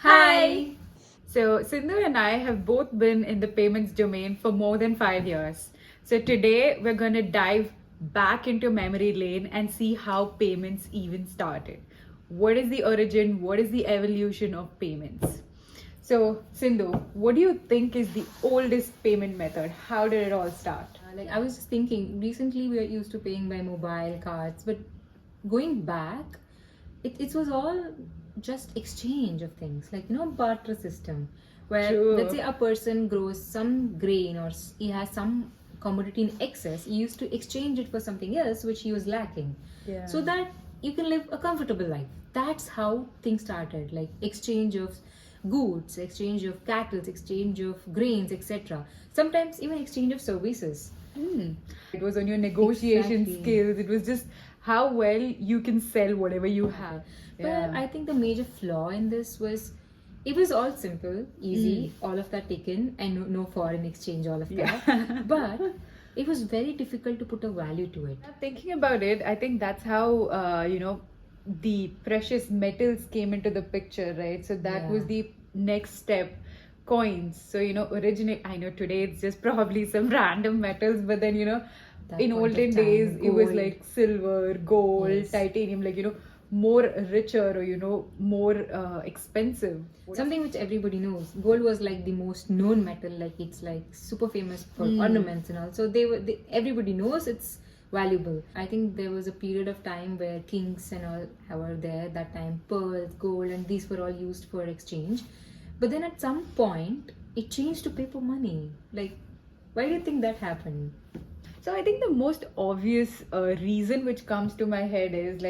Hi! So, Sindhu and I have both been in the payments domain for more than 5 years. So, today we're going to dive back into memory lane and see how payments even started. What is the origin? What is the evolution of payments? So, Sindhu, what do you think is the oldest payment method? How did it all start? I was just thinking, recently we are used to paying by mobile cards, but going back, it was all just exchange of things, barter system, where let's True. say a person grows some grain or he has some commodity in excess, he used to exchange it for something else which he was lacking, Yeah. so that you can live a comfortable life. That's how things started, like exchange of goods, exchange of cattle, exchange of grains, etc. Sometimes even exchange of services. It was on your negotiation Exactly. skills. It was just how well you can sell whatever you have. But I think the major flaw in this was it was all simple, easy, all of that taken, and no foreign exchange, all of that. Yeah. But it was very difficult to put a value to it. Thinking about it, I think that's how the precious metals came into the picture, right? So that was Yeah. the next step. Coins. So originate. I know today it's just probably some random metals, but then That in point of olden time, days it was gold. like silver, gold, Yes. titanium, more richer or more expensive. Something which everybody knows. Gold was like the most known metal, like it's like super famous for ornaments and all. So everybody knows it's valuable. I think there was a period of time where kings and all were there. That time, pearls, gold, and these were all used for exchange. But then at some point, it changed to paper money. Like, why do you think that happened? So I think the most obvious reason which comes to my head is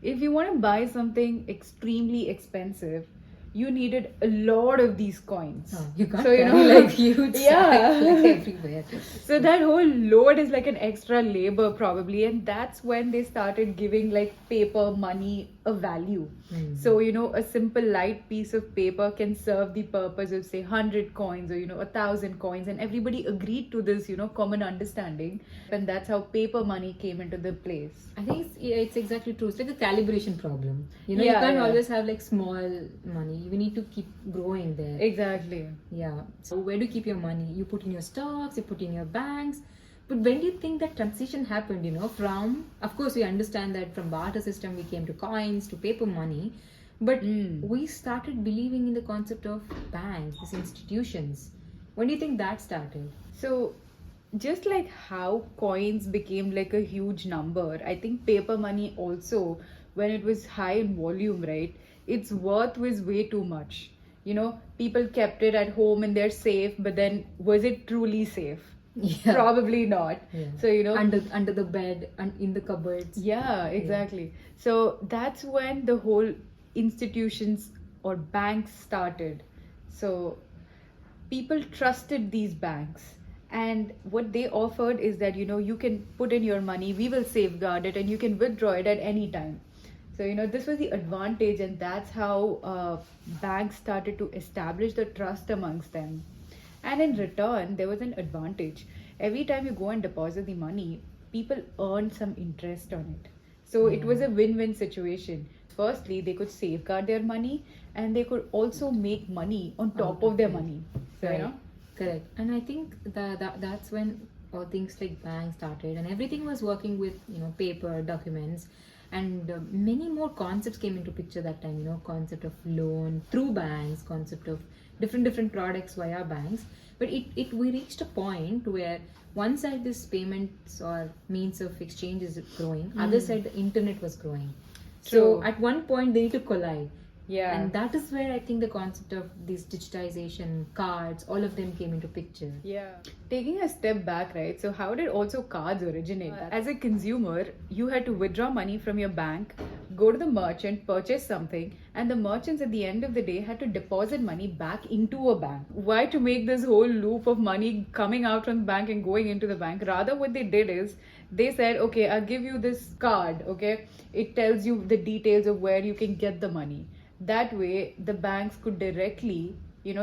if you want to buy something extremely expensive, you needed a lot of these coins. Oh, you can't So carry like huge yeah. sacks, like everywhere. So that whole load is like an extra labor probably, and that's when they started giving like paper money a value. So a simple light piece of paper can serve the purpose of say 100 coins or 1,000 coins, and everybody agreed to this common understanding, and that's how paper money came into the place. I think it's exactly true. It's like a calibration problem. You Yeah, can't yeah. always have like small money. You need to keep growing there. Exactly. Yeah. So where do you keep your money? You put in your stocks, you put in your banks. But when do you think that transition happened? From, of course, we understand that from barter system we came to coins to paper money, but we started believing in the concept of banks, these institutions. When do you think that started? So, just like how coins became like a huge number, I think paper money also, when it was high in volume, right, its worth was way too much. People kept it at home in their safe, but then was it truly safe? Yeah. Probably not. Yeah. So, under the bed and in the cupboards. yeah, exactly. So that's when the whole institutions or banks started. So people trusted these banks, and what they offered is that you can put in your money, we will safeguard it, and you can withdraw it at any time. So this was the advantage, and that's how banks started to establish the trust amongst them. And in return, there was an advantage. Every time you go and deposit the money, people earn some interest on it. So it was a win-win situation. Firstly, they could safeguard their money, and they could also make money on top of their money. So, Right. Correct. And I think that's when all things like banks started, and everything was working with paper documents, and many more concepts came into picture that time. Concept of loan through banks, concept of different products via banks. But it we reached a point where one side this payments or means of exchange is growing, other side the internet was growing. True. So at one point they need to collide. Yeah. And that is where I think the concept of this digitization, cards, all of them came into picture. Yeah. Taking a step back, right? So, how did also cards originate? As a consumer, you had to withdraw money from your bank, go to the merchant, purchase something, and the merchants at the end of the day had to deposit money back into a bank. Why to make this whole loop of money coming out from the bank and going into the bank? Rather, what they did is they said, okay, I'll give you this card, okay? It tells you the details of where you can get the money. That way, the banks could directly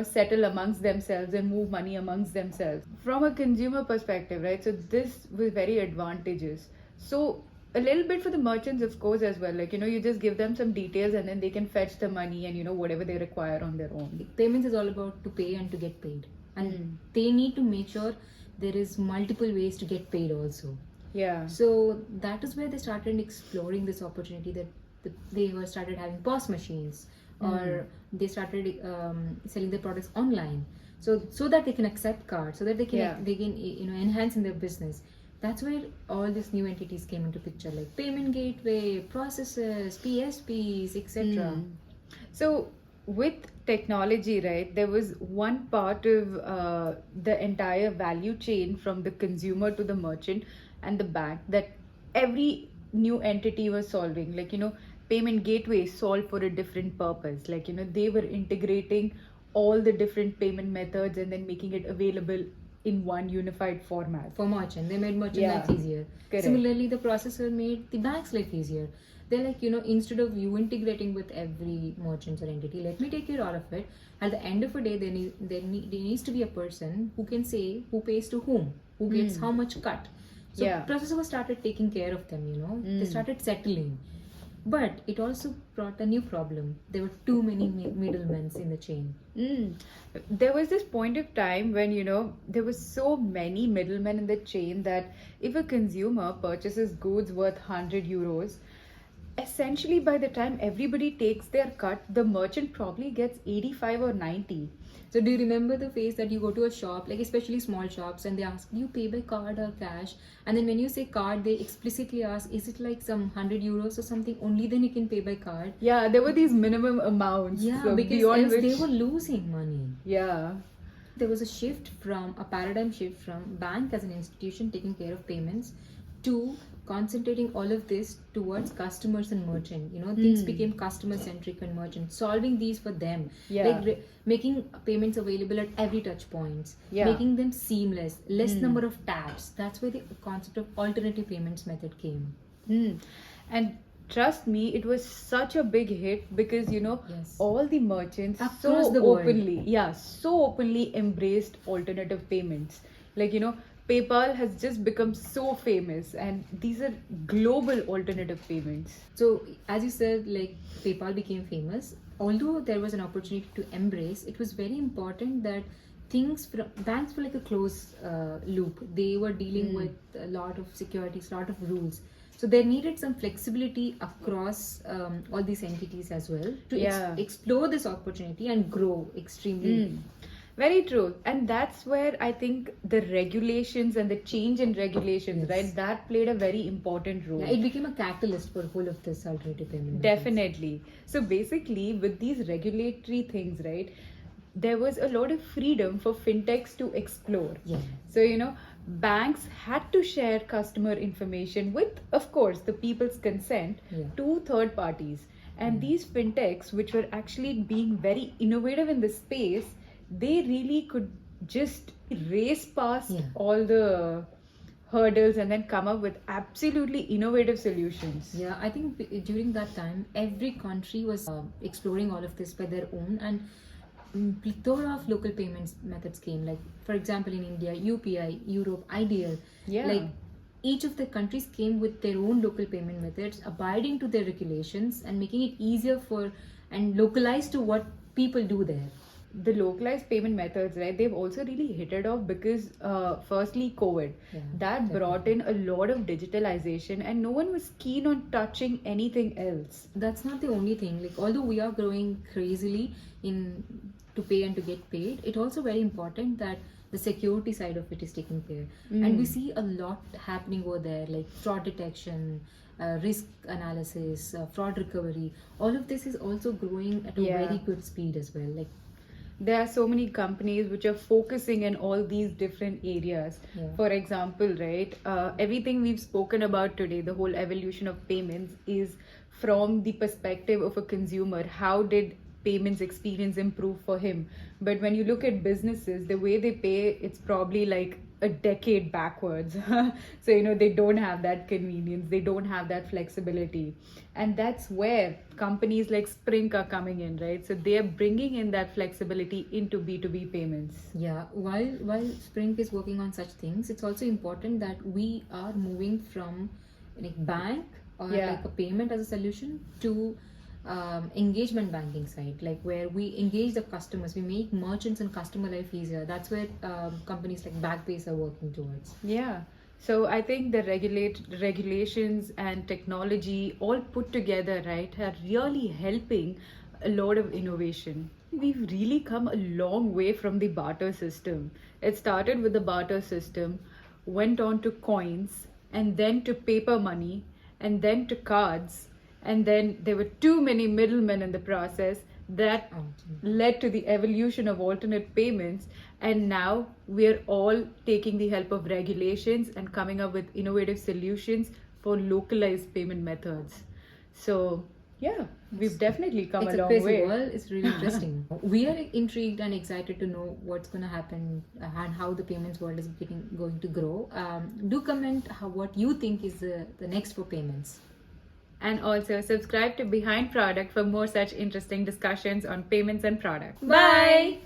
settle amongst themselves and move money amongst themselves from a consumer perspective, right? So this was very advantageous. So a little bit for the merchants, of course, as well. Like, you just give them some details and then they can fetch the money and, whatever they require on their own. Payments is all about to pay and to get paid. And they need to make sure there is multiple ways to get paid also. Yeah. So that is where they started exploring this opportunity that they were started having POS machines, or they started selling their products online. So that they can accept cards, so that they can enhance in their business. That's where all these new entities came into picture, like payment gateway, processors, PSPs, etc. So with technology, right, there was one part of the entire value chain from the consumer to the merchant and the bank that every new entity was solving. Like, payment gateways solved for a different purpose. Like, they were integrating all the different payment methods and then making it available in one unified format. For merchant, they made merchant life easier. Correct. Similarly, the processor made the bank's life easier. They're like, instead of you integrating with every merchant or entity, let me take care of all of it. At the end of the day, there needs to be a person who can say who pays to whom, who gets how much cut. So processor started taking care of them, They started settling. But it also brought a new problem. There were too many middlemen in the chain. There was this point of time when, there was so many middlemen in the chain that if a consumer purchases goods worth 100 euros, essentially by the time everybody takes their cut, the merchant probably gets 85 or 90. So do you remember the phase that you go to a shop, like especially small shops, and they ask, do you pay by card or cash? And then when you say card, they explicitly ask, is it like some 100 euros or something? Only then you can pay by card. Yeah, there were these minimum amounts. Yeah, so because else they were losing money. Yeah. There was a paradigm shift from bank as an institution taking care of payments to concentrating all of this towards customers and merchant. Things became customer centric and merchant, solving these for them, like making payments available at every touch points, making them seamless, less number of taps. That's where the concept of alternative payments method came. And trust me, it was such a big hit because all the merchants across the world so openly embraced alternative payments. Like, PayPal has just become so famous, and these are global alternative payments. So as you said, like PayPal became famous. Although there was an opportunity to embrace, it was very important that banks were like a closed loop. They were dealing with a lot of securities, a lot of rules. So there needed some flexibility across all these entities as well to explore this opportunity and grow extremely. Very true. And that's where I think the regulations and the change in regulations, right, that played a very important role. Yeah, it became a catalyst for the whole of this alternative payment. Definitely. So basically, with these regulatory things, right, there was a lot of freedom for fintechs to explore. Yeah. So, banks had to share customer information with, of course, the people's consent to third parties. And these fintechs, which were actually being very innovative in this space, they really could just race past all the hurdles and then come up with absolutely innovative solutions. Yeah, I think during that time, every country was exploring all of this by their own, and plethora of local payments methods came. Like, for example, in India, UPI, Europe, Ideal. Yeah. Like, each of the countries came with their own local payment methods, abiding to their regulations and making it easier and localized to what people do there. The localized payment methods, right, they've also really hit it off because firstly COVID, that brought in a lot of digitalization and no one was keen on touching anything else. That's not the only thing. Like, although we are growing crazily to pay and to get paid, it's also very important that the security side of it is taken care. And we see a lot happening over there, like fraud detection, risk analysis, fraud recovery. All of this is also growing at a very good speed as well. Like, there are so many companies which are focusing in all these different areas. For example, right, everything we've spoken about today, the whole evolution of payments, is from the perspective of a consumer. How did payments experience improve for him? But when you look at businesses, the way they pay, it's probably like a decade backwards. So, they don't have that convenience, they don't have that flexibility. And that's where companies like Sprint are coming in, right? So they are bringing in that flexibility into B2B payments. Yeah, while Sprint is working on such things, it's also important that we are moving from like bank or Yeah. like a payment as a solution to engagement banking side, like where we engage the customers, we make merchants and customer life easier. That's where companies like Backbase are working towards. Yeah. So I think the regulations and technology all put together, right, are really helping a lot of innovation. We've really come a long way from the barter system. It started with the barter system, went on to coins, and then to paper money, and then to cards, and then there were too many middlemen in the process that Oh, led to the evolution of alternate payments, and now we're all taking the help of regulations and coming up with innovative solutions for localized payment methods. So yeah, we've definitely come it's a a long crazy way. world. It's really interesting. We are intrigued and excited to know what's going to happen and how the payments world is going to grow. Do comment what you think is the next for payments. And also subscribe to Behind Product for more such interesting discussions on payments and products. Bye.